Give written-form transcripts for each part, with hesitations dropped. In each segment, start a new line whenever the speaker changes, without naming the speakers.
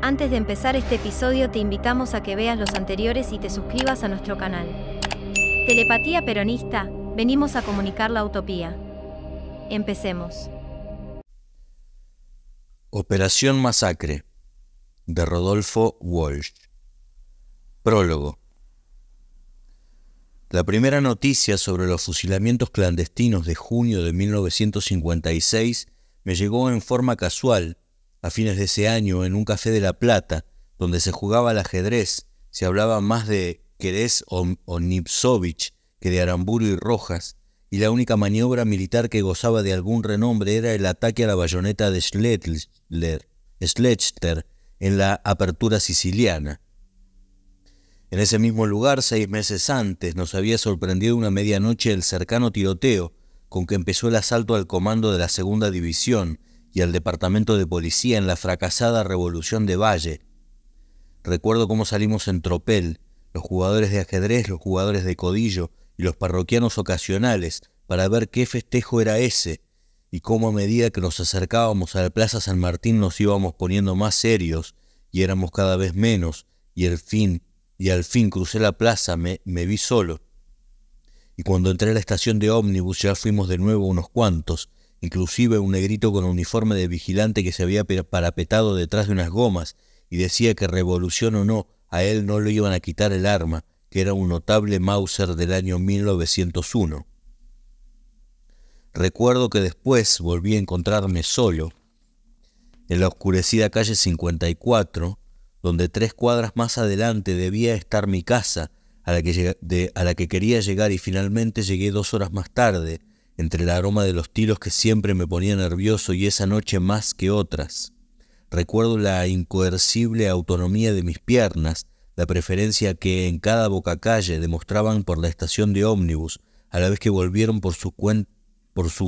Antes de empezar este episodio te invitamos a que veas los anteriores y te suscribas a nuestro canal. Telepatía Peronista, venimos a comunicar la utopía. Empecemos.
Operación Masacre, de Rodolfo Walsh. Prólogo. La primera noticia sobre los fusilamientos clandestinos de junio de 1956 me llegó en forma casual, a fines de ese año, en un café de La Plata, donde se jugaba al ajedrez. Se hablaba más de Querés o Nipsovich que de Aramburu y Rojas, y la única maniobra militar que gozaba de algún renombre era el ataque a la bayoneta de Schlechter en la apertura siciliana. En ese mismo lugar, 6 meses antes, nos había sorprendido una medianoche el cercano tiroteo con que empezó el asalto al comando de la Segunda División y al departamento de policía en la fracasada Revolución de Valle. Recuerdo cómo salimos en tropel, los jugadores de ajedrez, los jugadores de codillo y los parroquianos ocasionales, para ver qué festejo era ese, y cómo a medida que nos acercábamos a la Plaza San Martín nos íbamos poniendo más serios, y éramos cada vez menos, y al fin crucé la plaza, me vi solo. Y cuando entré a la estación de ómnibus ya fuimos de nuevo unos cuantos, inclusive un negrito con uniforme de vigilante que se había parapetado detrás de unas gomas y decía que revolución o no, a él no le iban a quitar el arma, que era un notable Mauser del año 1901. Recuerdo que después volví a encontrarme solo, en la oscurecida calle 54, donde 3 cuadras más adelante debía estar mi casa, a la que quería llegar, y finalmente llegué 2 horas más tarde, entre el aroma de los tiros que siempre me ponía nervioso y esa noche más que otras. Recuerdo la incoercible autonomía de mis piernas, la preferencia que en cada bocacalle demostraban por la estación de ómnibus, a la vez que volvieron por su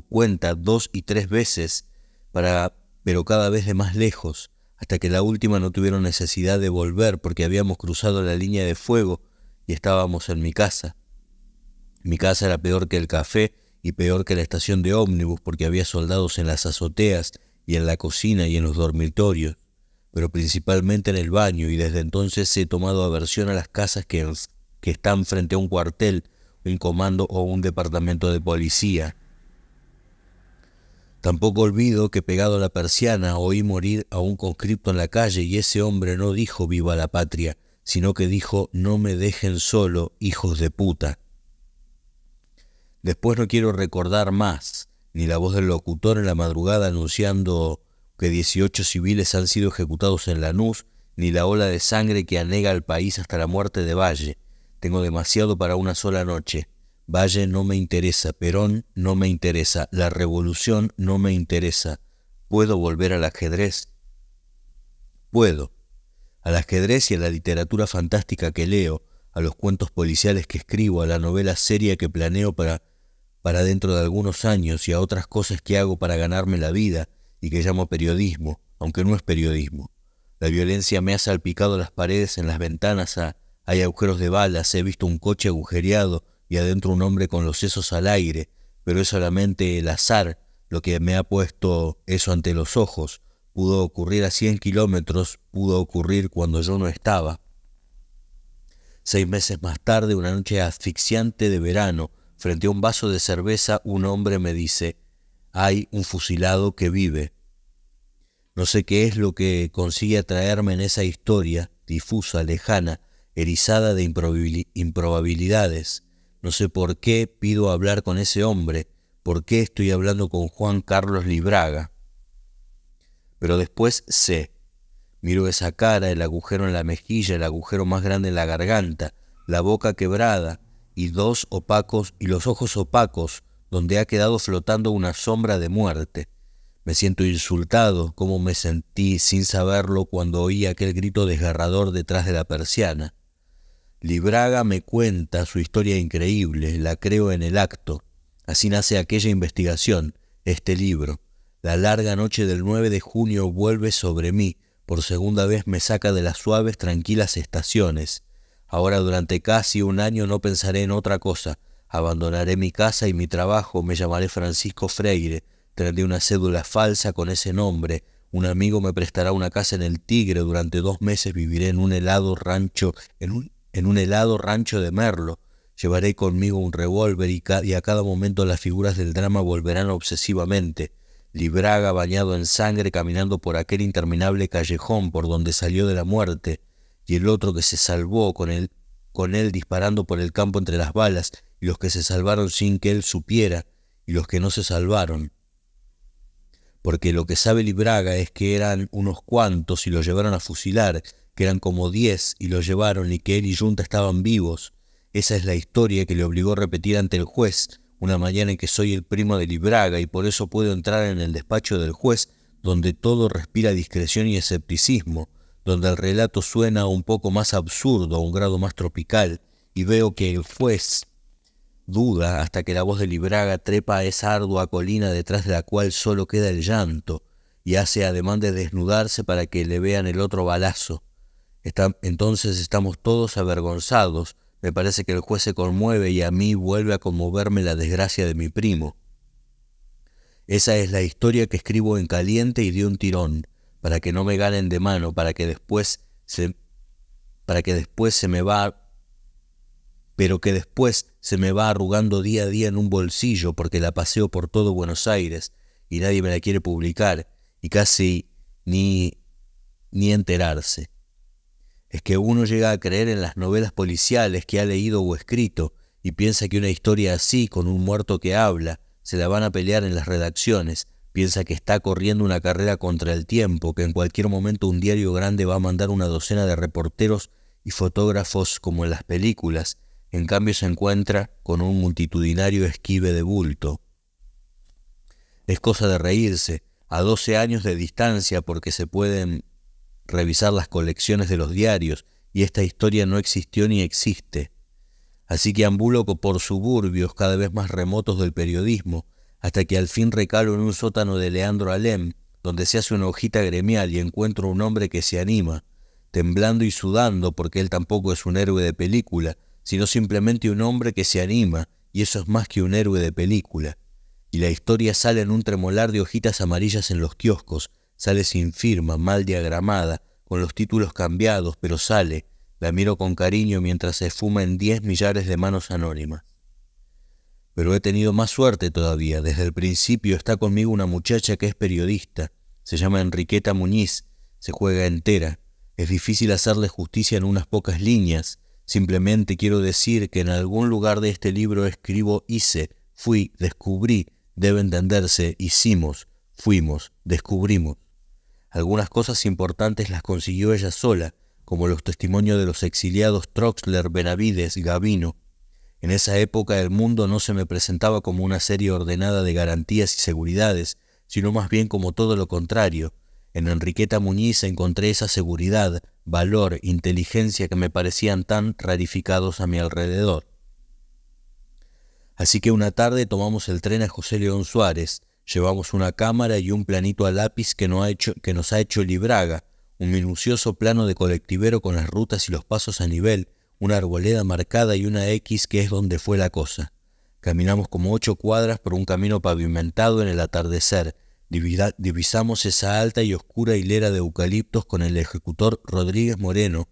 cuenta 2 y 3 veces, pero cada vez de más lejos, hasta que la última no tuvieron necesidad de volver porque habíamos cruzado la línea de fuego y estábamos en mi casa. Mi casa era peor que el café y peor que la estación de ómnibus porque había soldados en las azoteas y en la cocina y en los dormitorios, pero principalmente en el baño, y desde entonces he tomado aversión a las casas que están frente a un cuartel, un comando o un departamento de policía. Tampoco olvido que pegado a la persiana oí morir a un conscripto en la calle, y ese hombre no dijo viva la patria, sino que dijo no me dejen solo, hijos de puta. Después no quiero recordar más, ni la voz del locutor en la madrugada anunciando que 18 civiles han sido ejecutados en Lanús, ni la ola de sangre que anega al país hasta la muerte de Valle. Tengo demasiado para una sola noche. Valle no me interesa, Perón no me interesa, la revolución no me interesa. ¿Puedo volver al ajedrez? Puedo. Al ajedrez y a la literatura fantástica que leo, a los cuentos policiales que escribo, a la novela seria que planeo para dentro de algunos años, y a otras cosas que hago para ganarme la vida y que llamo periodismo, aunque no es periodismo. La violencia me ha salpicado las paredes, en las ventanas hay agujeros de balas, he visto un coche agujereado y adentro un hombre con los sesos al aire, pero es solamente el azar lo que me ha puesto eso ante los ojos. Pudo ocurrir a 100 kilómetros, pudo ocurrir cuando yo no estaba. 6 meses más tarde, una noche asfixiante de verano, frente a un vaso de cerveza, un hombre me dice: hay un fusilado que vive. No sé qué es lo que consigue atraerme en esa historia, difusa, lejana, erizada de improbabilidades. No sé por qué pido hablar con ese hombre, por qué estoy hablando con Juan Carlos Libraga. Pero después sé. Miro esa cara, el agujero en la mejilla, el agujero más grande en la garganta, la boca quebrada y los ojos opacos, donde ha quedado flotando una sombra de muerte. Me siento insultado, como me sentí sin saberlo cuando oí aquel grito desgarrador detrás de la persiana. Libraga me cuenta su historia increíble, la creo en el acto. Así nace aquella investigación, este libro. La larga noche del 9 de junio vuelve sobre mí, por segunda vez me saca de las suaves, tranquilas estaciones. Ahora durante casi un año no pensaré en otra cosa. Abandonaré mi casa y mi trabajo, me llamaré Francisco Freire, tendré una cédula falsa con ese nombre, Un amigo me prestará una casa en el Tigre. Durante 2 meses viviré en un helado rancho, en un helado rancho de Merlo. Llevaré conmigo un revólver y a cada momento las figuras del drama volverán obsesivamente. Libraga bañado en sangre caminando por aquel interminable callejón por donde salió de la muerte, y el otro que se salvó con él disparando por el campo entre las balas, y los que se salvaron sin que él supiera, y los que no se salvaron. Porque lo que sabe Libraga es que eran unos cuantos y los llevaron a fusilar, que eran como 10 y los llevaron y que él y Yunta estaban vivos. Esa es la historia que le obligó a repetir ante el juez, una mañana en que soy el primo de Libraga y por eso puedo entrar en el despacho del juez, donde todo respira discreción y escepticismo, donde el relato suena un poco más absurdo, a un grado más tropical, y veo que el juez duda hasta que la voz de Libraga trepa a esa ardua colina detrás de la cual solo queda el llanto, y hace ademán de desnudarse para que le vean el otro balazo. Entonces estamos todos avergonzados. Me parece que el juez se conmueve y a mí vuelve a conmoverme la desgracia de mi primo. Esa es la historia que escribo en caliente y de un tirón, para que no me ganen de mano, pero que después se me va arrugando día a día en un bolsillo porque la paseo por todo Buenos Aires y nadie me la quiere publicar y casi ni enterarse. Es que uno llega a creer en las novelas policiales que ha leído o escrito y piensa que una historia así, con un muerto que habla, se la van a pelear en las redacciones, piensa que está corriendo una carrera contra el tiempo, que en cualquier momento un diario grande va a mandar una docena de reporteros y fotógrafos como en las películas. En cambio se encuentra con un multitudinario esquive de bulto. Es cosa de reírse, a 12 años de distancia, porque se pueden revisar las colecciones de los diarios, y esta historia no existió ni existe. Así que ambulo por suburbios cada vez más remotos del periodismo, hasta que al fin recalo en un sótano de Leandro Alem, donde se hace una hojita gremial y encuentro un hombre que se anima, temblando y sudando, porque él tampoco es un héroe de película, sino simplemente un hombre que se anima, y eso es más que un héroe de película. Y la historia sale en un tremolar de hojitas amarillas en los kioscos, sale sin firma, mal diagramada, con los títulos cambiados, pero sale. La miro con cariño mientras se esfuma en 10 millares de manos anónimas. Pero he tenido más suerte todavía. Desde el principio está conmigo una muchacha que es periodista. Se llama Enriqueta Muñiz, se juega entera. Es difícil hacerle justicia en unas pocas líneas. Simplemente quiero decir que en algún lugar de este libro escribo hice, fui, descubrí, debe entenderse, hicimos, fuimos, descubrimos. Algunas cosas importantes las consiguió ella sola, como los testimonios de los exiliados Troxler, Benavides, Gavino. En esa época el mundo no se me presentaba como una serie ordenada de garantías y seguridades, sino más bien como todo lo contrario. En Enriqueta Muñiz encontré esa seguridad, valor, inteligencia que me parecían tan rarificados a mi alrededor. Así que una tarde tomamos el tren a José León Suárez, llevamos una cámara y un planito a lápiz que nos ha hecho Libraga, un minucioso plano de colectivero con las rutas y los pasos a nivel, una arboleda marcada y una X que es donde fue la cosa. Caminamos como 8 cuadras por un camino pavimentado en el atardecer. Divisamos esa alta y oscura hilera de eucaliptos con el ejecutor Rodríguez Moreno,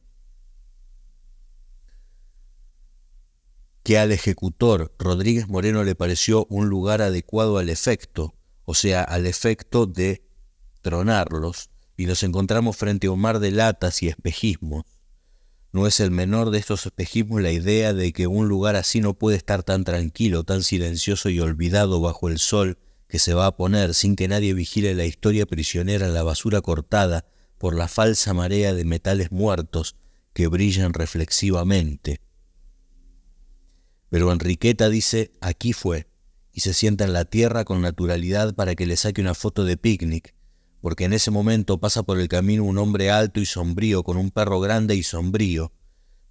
que al ejecutor Rodríguez Moreno le pareció un lugar adecuado al efecto, o sea, al efecto de tronarlos, y nos encontramos frente a un mar de latas y espejismos. No es el menor de estos espejismos la idea de que un lugar así no puede estar tan tranquilo, tan silencioso y olvidado bajo el sol que se va a poner sin que nadie vigile la historia prisionera en la basura cortada por la falsa marea de metales muertos que brillan reflexivamente. Pero Enriqueta dice, aquí fue, y se sienta en la tierra con naturalidad para que le saque una foto de picnic, porque en ese momento pasa por el camino un hombre alto y sombrío con un perro grande y sombrío.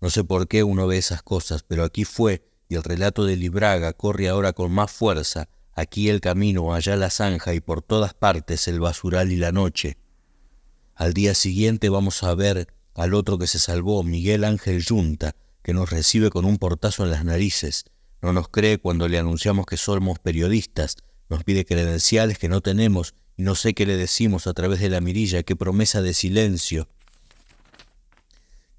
No sé por qué uno ve esas cosas, pero aquí fue, y el relato de Libraga corre ahora con más fuerza, aquí el camino, allá la zanja y por todas partes el basural y la noche. Al día siguiente vamos a ver al otro que se salvó, Miguel Ángel Yunta, que nos recibe con un portazo en las narices. No nos cree cuando le anunciamos que somos periodistas, nos pide credenciales que no tenemos y no sé qué le decimos a través de la mirilla, qué promesa de silencio,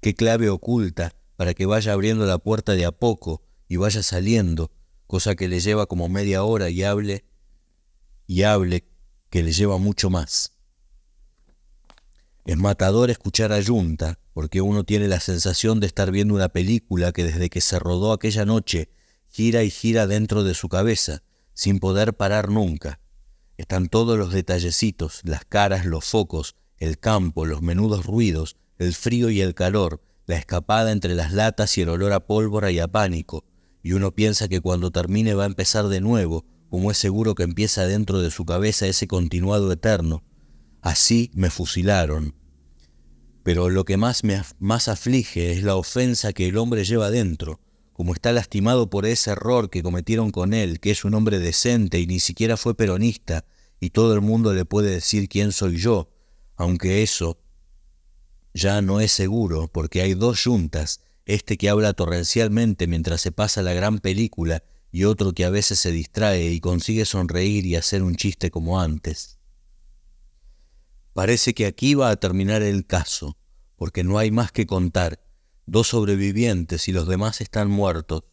qué clave oculta para que vaya abriendo la puerta de a poco y vaya saliendo, cosa que le lleva como media hora y hable, que le lleva mucho más. Es matador escuchar a Yunta, porque uno tiene la sensación de estar viendo una película que desde que se rodó aquella noche gira y gira dentro de su cabeza, sin poder parar nunca. Están todos los detallecitos, las caras, los focos, el campo, los menudos ruidos, el frío y el calor, la escapada entre las latas y el olor a pólvora y a pánico, y uno piensa que cuando termine va a empezar de nuevo, como es seguro que empieza dentro de su cabeza ese continuado eterno. Así me fusilaron. Pero lo que más aflige es la ofensa que el hombre lleva dentro, como está lastimado por ese error que cometieron con él, que es un hombre decente y ni siquiera fue peronista, y todo el mundo le puede decir quién soy yo, aunque eso ya no es seguro, porque hay dos Yuntas, este que habla torrencialmente mientras se pasa la gran película, y otro que a veces se distrae y consigue sonreír y hacer un chiste como antes. Parece que aquí va a terminar el caso, porque no hay más que contar. 2 sobrevivientes y los demás están muertos.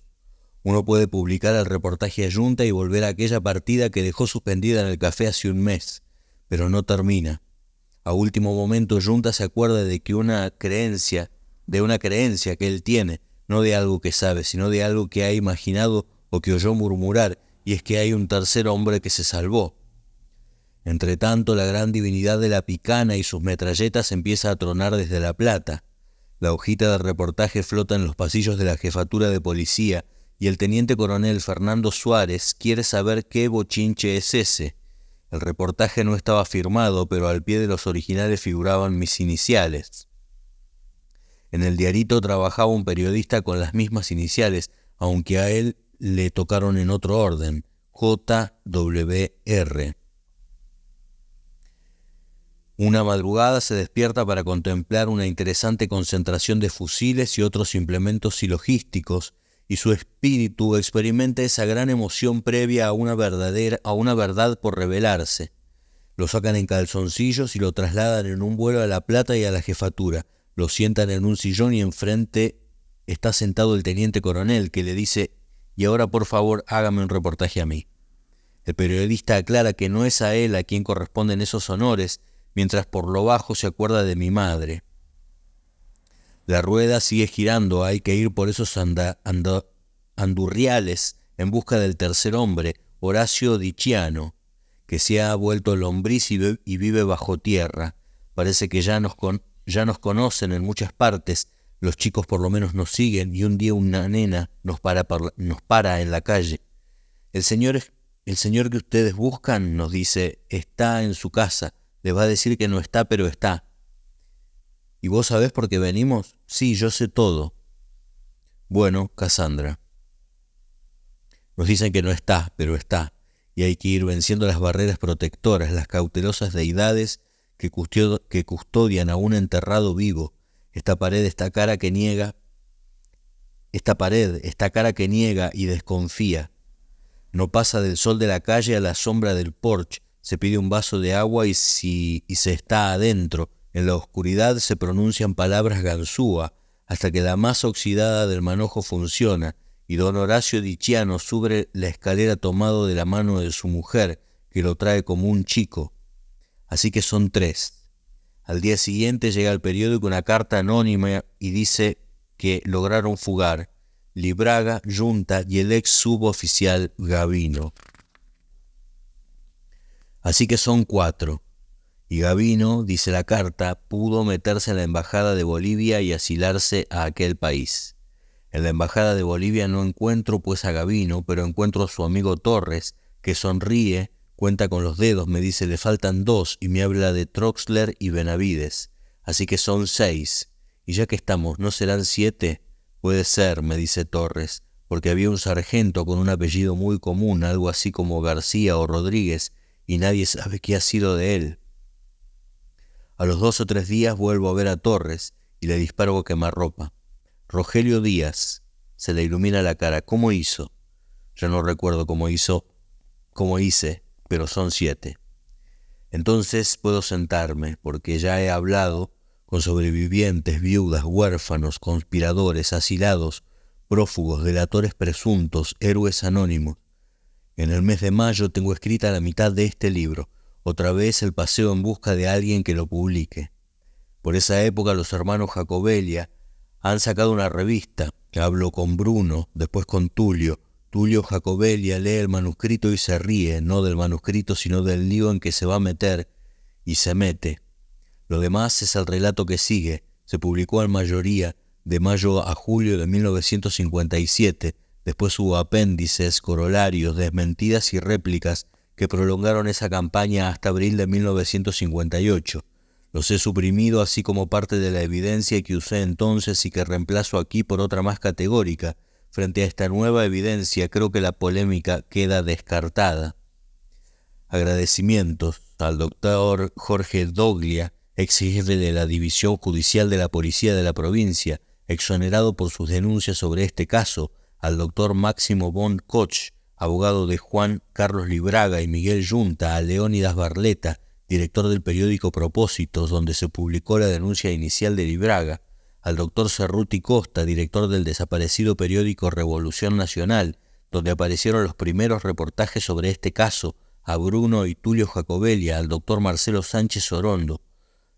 Uno puede publicar el reportaje a Yunta y volver a aquella partida que dejó suspendida en el café hace un mes, pero no termina. A último momento Yunta se acuerda de una creencia que él tiene, no de algo que sabe, sino de algo que ha imaginado o que oyó murmurar, y es que hay un tercer hombre que se salvó. Entretanto, la gran divinidad de la picana y sus metralletas empieza a tronar desde La Plata. La hojita del reportaje flota en los pasillos de la jefatura de policía y el teniente coronel Fernando Suárez quiere saber qué bochinche es ese. El reportaje no estaba firmado, pero al pie de los originales figuraban mis iniciales. En el diarito trabajaba un periodista con las mismas iniciales, aunque a él le tocaron en otro orden, JWR. Una madrugada se despierta para contemplar una interesante concentración de fusiles y otros implementos silogísticos, y su espíritu experimenta esa gran emoción previa a una verdad por revelarse. Lo sacan en calzoncillos y lo trasladan en un vuelo a La Plata y a la jefatura. Lo sientan en un sillón y enfrente está sentado el teniente coronel, que le dice: «Y ahora, por favor, hágame un reportaje a mí». El periodista aclara que no es a él a quien corresponden esos honores, mientras por lo bajo se acuerda de mi madre. La rueda sigue girando, hay que ir por esos andurriales en busca del tercer hombre, Horacio Diciano, que se ha vuelto lombriz y vive bajo tierra. Parece que ya nos conocen en muchas partes, los chicos por lo menos nos siguen, y un día una nena nos para en la calle. El señor que ustedes buscan, nos dice, está en su casa. Les va a decir que no está, pero está. ¿Y vos sabés por qué venimos? Sí, yo sé todo. Bueno, Cassandra. Nos dicen que no está, pero está. Y hay que ir venciendo las barreras protectoras, las cautelosas deidades que custodian a un enterrado vivo. Esta pared, esta cara que niega y desconfía. No pasa del sol de la calle a la sombra del porche. Se pide un vaso de agua y se está adentro. En la oscuridad se pronuncian palabras ganzúa, hasta que la masa oxidada del manojo funciona, y don Horacio Diciano sube la escalera tomado de la mano de su mujer, que lo trae como un chico. Así que son 3. Al día siguiente llega al periódico una carta anónima y dice que lograron fugar Libraga, Yunta y el ex suboficial Gavino. Así que son 4. Y Gavino, dice la carta, pudo meterse en la embajada de Bolivia y asilarse a aquel país. En la embajada de Bolivia no encuentro pues a Gavino, pero encuentro a su amigo Torres, que sonríe, cuenta con los dedos, me dice le faltan 2 y me habla de Troxler y Benavides. Así que son 6. Y ya que estamos, ¿no serán 7? Puede ser, me dice Torres, porque había un sargento con un apellido muy común, algo así como García o Rodríguez, y nadie sabe qué ha sido de él. A los 2 o 3 días vuelvo a ver a Torres y le disparo a quemarropa. Rogelio Díaz. Se le ilumina la cara. ¿Cómo hizo? Yo no recuerdo cómo hice, pero son 7. Entonces puedo sentarme, porque ya he hablado con sobrevivientes, viudas, huérfanos, conspiradores, asilados, prófugos, delatores presuntos, héroes anónimos. En el mes de mayo tengo escrita la mitad de este libro, otra vez el paseo en busca de alguien que lo publique. Por esa época los hermanos Jacobellia han sacado una revista. Hablo con Bruno, después con Tulio. Tulio Jacobellia lee el manuscrito y se ríe, no del manuscrito sino del lío en que se va a meter, y se mete. Lo demás es el relato que sigue. Se publicó en mayoría de mayo a julio de 1957. Después hubo apéndices, corolarios, desmentidas y réplicas que prolongaron esa campaña hasta abril de 1958. Los he suprimido así como parte de la evidencia que usé entonces y que reemplazo aquí por otra más categórica. Frente a esta nueva evidencia creo que la polémica queda descartada. Agradecimientos al doctor Jorge Doglia, ex jefe de la División Judicial de la Policía de la provincia, exonerado por sus denuncias sobre este caso, al doctor Máximo von Koch, abogado de Juan Carlos Libraga y Miguel Yunta, a Leónidas Barleta, director del periódico Propósitos, donde se publicó la denuncia inicial de Libraga, al doctor Cerruti Costa, director del desaparecido periódico Revolución Nacional, donde aparecieron los primeros reportajes sobre este caso, a Bruno y Tulio Jacobellia, al doctor Marcelo Sánchez Orondo,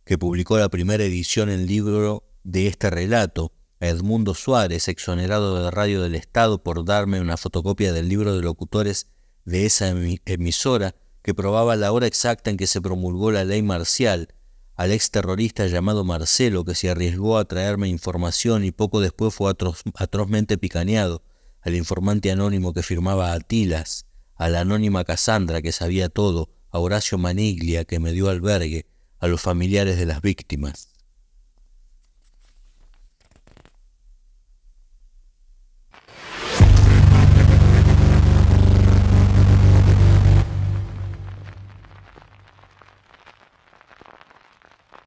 que publicó la primera edición en libro de este relato, a Edmundo Suárez, exonerado de Radio del Estado por darme una fotocopia del libro de locutores de esa emisora que probaba la hora exacta en que se promulgó la ley marcial, al exterrorista llamado Marcelo, que se arriesgó a traerme información y poco después fue atrozmente picaneado, al informante anónimo que firmaba Atilas, a la anónima Cassandra que sabía todo, a Horacio Maniglia que me dio albergue, a los familiares de las víctimas.